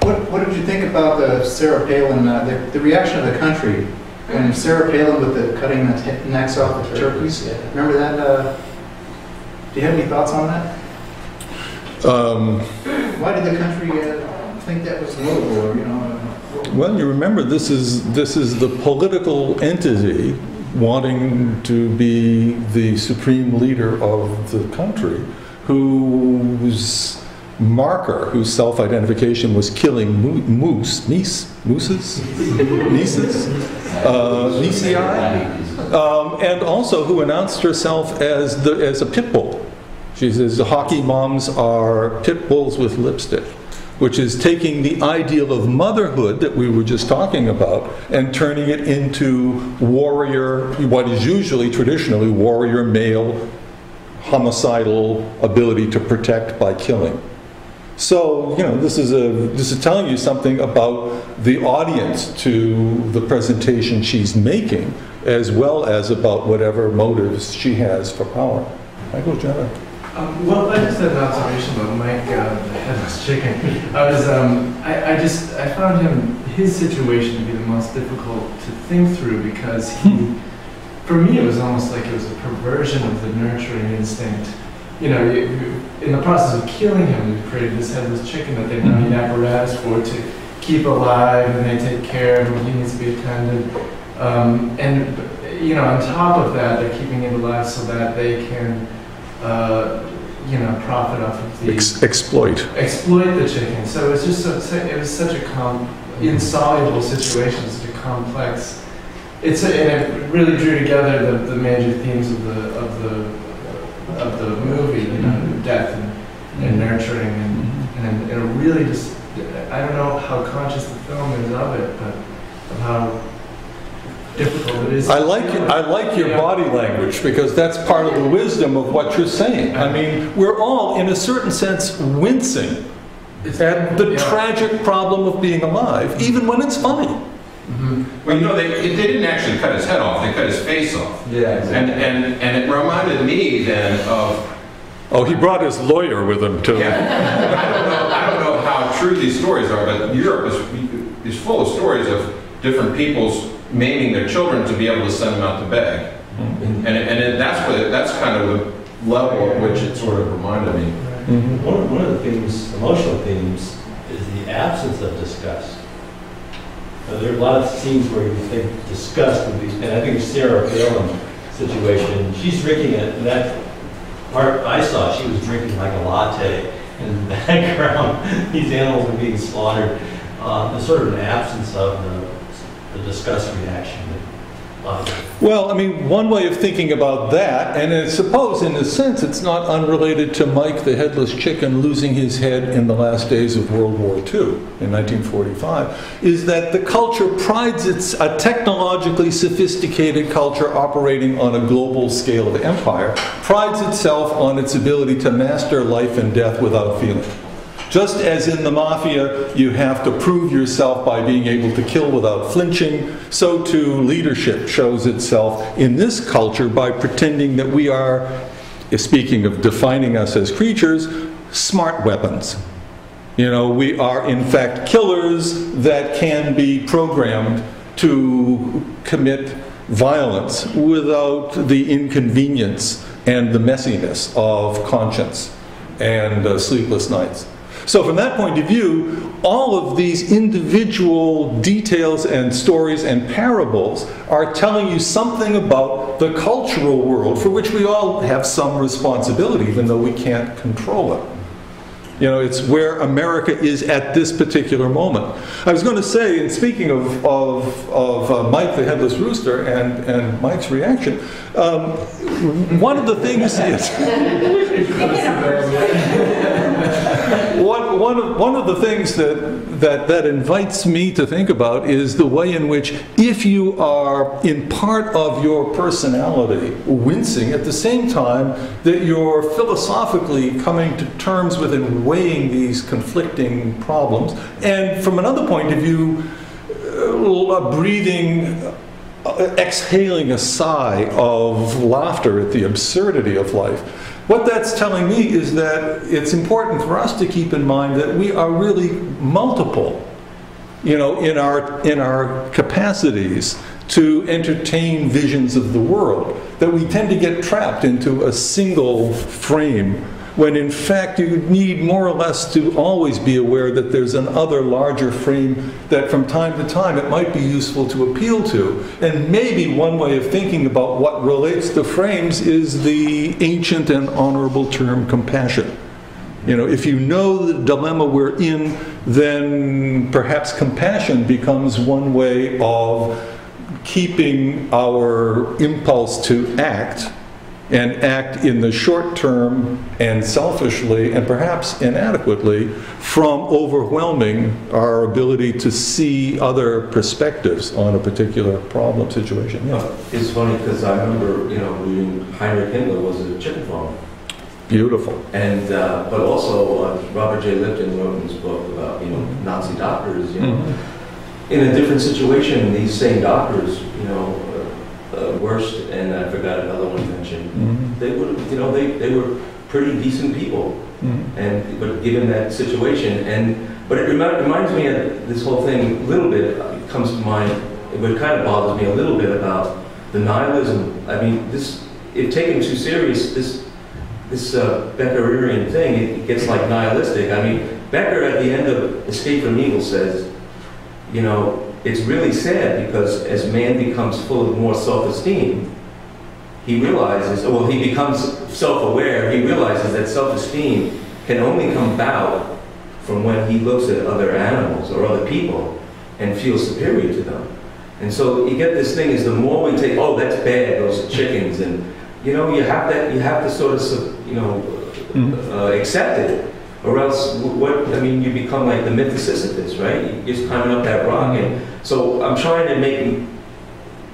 What did you think about the Sarah Palin, the reaction of the country when Sarah Palin with the cutting the necks off the turkeys? Yeah. Remember that? Do you have any thoughts on that? Why did the country think that was noble? Or, you know? Well, you remember this is the political entity wanting to be the supreme leader of the country, whose marker, whose self-identification was killing nieces, and also who announced herself as a pit bull. She says hockey moms are pit bulls with lipstick, which is taking the ideal of motherhood that we were just talking about and turning it into warrior, what is usually traditionally warrior male homicidal ability to protect by killing. So, you know, this is telling you something about the audience to the presentation she's making, as well as about whatever motives she has for power. Michael, Jenna. Well, I just had an observation about Mike, the headless chicken. I found his situation to be the most difficult to think through because for me, it was almost like it was a perversion of the nurturing instinct. You know, in the process of killing him, we've created this headless chicken that they now need apparatus for to keep alive, and they take care of him. He needs to be attended. And, you know, on top of that, they're keeping it alive so that they can you know, profit off of the exploit the chicken. So it was just it was such a insoluble situation, such a complex. And it really drew together the major themes of the movie, you know, death and nurturing, and it really just, I don't know how conscious the film is of it, but of how difficult it is. I like your body language, because that's part of the wisdom of what you're saying. I mean, we're all, in a certain sense, wincing at the tragic problem of being alive, even when it's funny. Well, you know, they didn't actually cut his head off; they cut his face off. Yeah, exactly. And it reminded me then of. Oh, he brought his lawyer with him too. Yeah, I don't know how true these stories are, but Europe is full of stories of different peoples maiming their children to be able to send them out to beg, that's kind of the level at which it sort of reminded me. One of the themes, emotional themes, is the absence of disgust. There are a lot of scenes where you think disgust would be, and I think Sarah Palin's situation, she's drinking it, and that part I saw, she was drinking like a latte, and in the background, these animals are being slaughtered. There's sort of an absence of the disgust reaction. Well, I mean, one way of thinking about that, and I suppose in a sense it's not unrelated to Mike the Headless Chicken losing his head in the last days of World War II in 1945, is that the culture prides a technologically sophisticated culture operating on a global scale of empire, prides itself on its ability to master life and death without feeling. Just as in the mafia, you have to prove yourself by being able to kill without flinching, so too leadership shows itself in this culture by pretending that we are, speaking of defining us as creatures, smart weapons. You know, we are in fact killers that can be programmed to commit violence without the inconvenience and the messiness of conscience and sleepless nights. So from that point of view, all of these individual details and stories and parables are telling you something about the cultural world for which we all have some responsibility, even though we can't control it. You know, it's where America is at this particular moment. I was going to say, in speaking of Mike the Headless Rooster and Mike's reaction, one of the things is one of the things that invites me to think about is the way in which, if you are in part of your personality wincing at the same time that you're philosophically coming to terms with and weighing these conflicting problems, and from another point of view, exhaling a sigh of laughter at the absurdity of life, What that's telling me is that it's important for us to keep in mind that we are really multiple, you know, in our capacities to entertain visions of the world, that we tend to get trapped into a single frame, when in fact you need more or less to always be aware that there's another larger frame that from time to time it might be useful to appeal to. And maybe one way of thinking about what relates to frames is the ancient and honorable term compassion. You know, if you know the dilemma we're in, then perhaps compassion becomes one way of keeping our impulse to act, and act in the short term and selfishly and perhaps inadequately, from overwhelming our ability to see other perspectives on a particular problem situation. Yeah. It's funny because I remember, you know, reading Heinrich Himmler was a chicken farmer. Beautiful. And but also Robert J. Lipton wrote in his book about, you know, Nazi doctors, you know, in a different situation, these same doctors, you know, worst, and I forgot another one you mentioned. They would, you know, they were pretty decent people, and but given that situation, but it reminds me of this whole thing a little bit. It comes to mind. It kind of bothers me a little bit about the nihilism. I mean, this, if taken too serious, this Beckerian thing, it gets like nihilistic. I mean, Becker at the end of Escape from Evil says, you know, it's really sad because as man becomes full of more self-esteem, he realizes, well, he becomes self-aware, he realizes that self-esteem can only come about from when he looks at other animals or other people and feels superior to them. And so you get this thing is the more we take, oh, that's bad, those chickens, and you know, you have to sort of, you know, accept it. Or else, I mean, you become like the myth of Sisyphus, right? You're just climbing up that rock. And so I'm trying to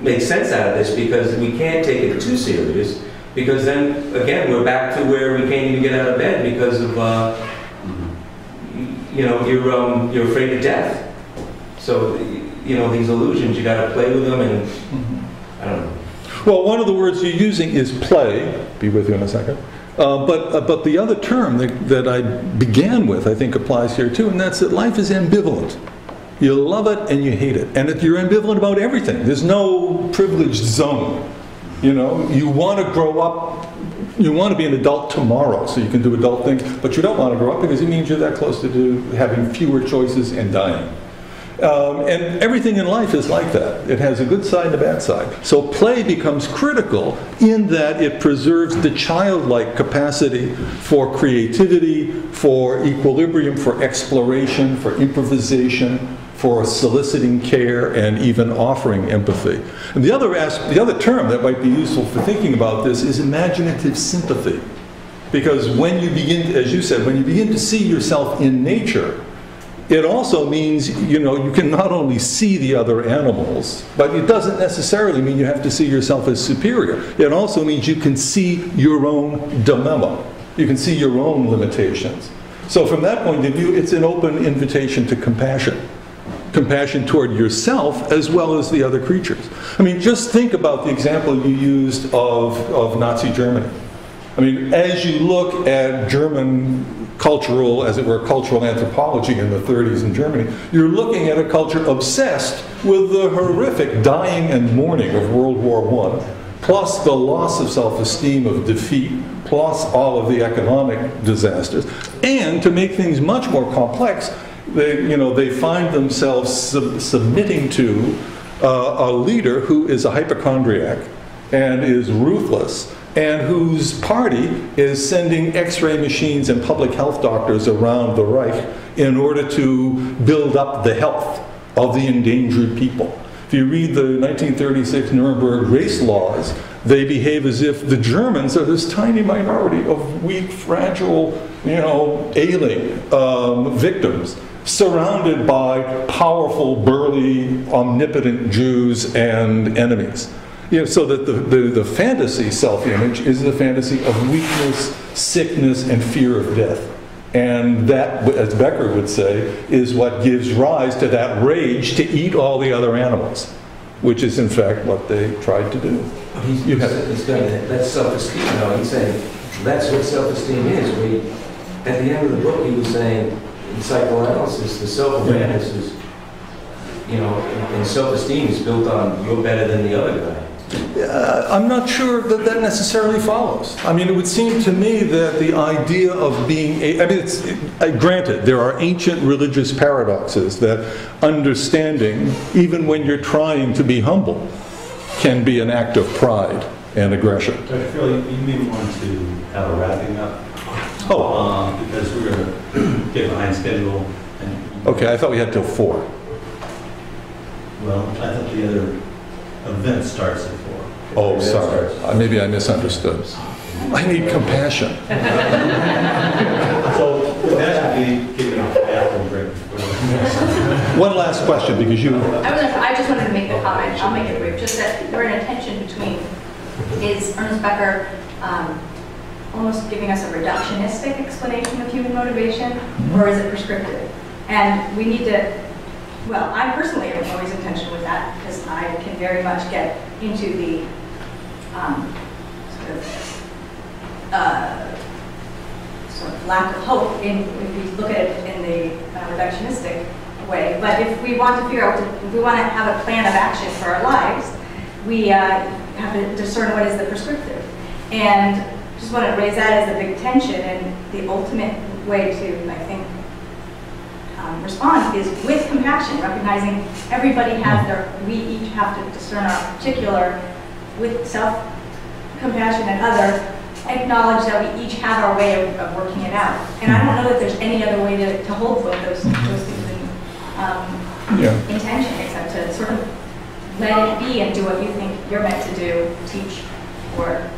make sense out of this, because we can't take it too serious, because then, again, we're back to where we can't even get out of bed because of, you know, you're afraid of death. So, you know, these illusions, you got to play with them, and I don't know. Well, one of the words you're using is play. Be with you in a second. But the other term that I began with, I think, applies here too, and that's that life is ambivalent. You love it and you hate it, and you're ambivalent about everything. There's no privileged zone. You know, you want to grow up, you want to be an adult tomorrow, so you can do adult things, but you don't want to grow up because it means you're that close to having fewer choices and dying. And everything in life is like that. It has a good side and a bad side. So play becomes critical in that it preserves the childlike capacity for creativity, for equilibrium, for exploration, for improvisation, for soliciting care, and even offering empathy. And the other term that might be useful for thinking about this is imaginative sympathy. Because when you begin, as you said, when you begin to see yourself in nature, it also means, you know, you can not only see the other animals, but it doesn't necessarily mean you have to see yourself as superior. It also means you can see your own dilemma. You can see your own limitations. So from that point of view, it's an open invitation to compassion. Compassion toward yourself as well as the other creatures. I mean, just think about the example you used of Nazi Germany. I mean, as you look at German cultural, as it were, cultural anthropology in the 30s in Germany, you're looking at a culture obsessed with the horrific dying and mourning of World War I, plus the loss of self-esteem of defeat, plus all of the economic disasters. And to make things much more complex, they find themselves submitting to a leader who is a hypochondriac and is ruthless, and whose party is sending X-ray machines and public health doctors around the Reich in order to build up the health of the endangered people. If you read the 1936 Nuremberg race laws, they behave as if the Germans are this tiny minority of weak, fragile, ailing victims, surrounded by powerful, burly, omnipotent Jews and enemies. So that the fantasy self-image is the fantasy of weakness, sickness, and fear of death. And that, as Becker would say, is what gives rise to that rage to eat all the other animals, which is in fact what they tried to do. He's saying that's self-esteem, though. He's saying that's what self-esteem is. At the end of the book, he was saying, in psychoanalysis, the self-awareness is, and self-esteem is built on you're better than the other guy. I'm not sure that that necessarily follows. I mean, it would seem to me that the idea of being, granted, there are ancient religious paradoxes that understanding, even when you're trying to be humble, can be an act of pride and aggression. Dr. Farrell, you may want to have a wrapping up. Because we're going to get behind schedule. Okay, I thought we had till 4. Well, I thought the other event starts at 4. Oh, sorry. Maybe I misunderstood. I need compassion. So that would be giving a bathroom break. One last question, because you... I just wanted to make the comment. I'll make it brief. Just that we're in a tension between, is Ernest Becker almost giving us a reductionistic explanation of human motivation, or is it prescriptive? And we need to, well, I personally am always in tension with that, because I can very much get into the sort of lack of hope if we look at it in the reductionistic way. But if we want to figure out, if we want to have a plan of action for our lives, we have to discern what is the prescriptive. And just want to raise that as a big tension, and the ultimate way to, I think, respond is with compassion, recognizing everybody has we each have to discern our particular, with self-compassion and other, acknowledge that we each have our way of working it out. And I don't know that there's any other way to hold both those things in intention, except to sort of let it be and do what you think you're meant to do, teach, or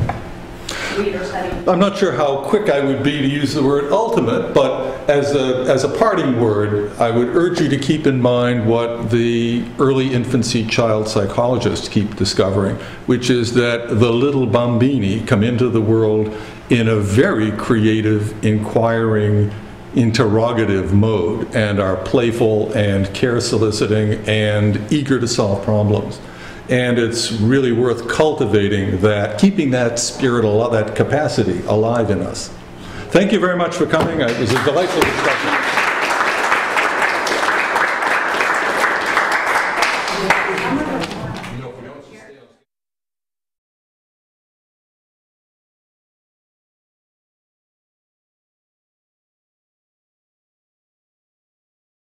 read or study. I'm not sure how quick I would be to use the word ultimate, but as a parting word, I would urge you to keep in mind what the early infancy child psychologists keep discovering, which is that the little bambini come into the world in a very creative, inquiring, interrogative mode, and are playful and care-soliciting and eager to solve problems. And it's really worth cultivating that, keeping that spirit, that capacity alive in us. Thank you very much for coming. It was a delightful discussion.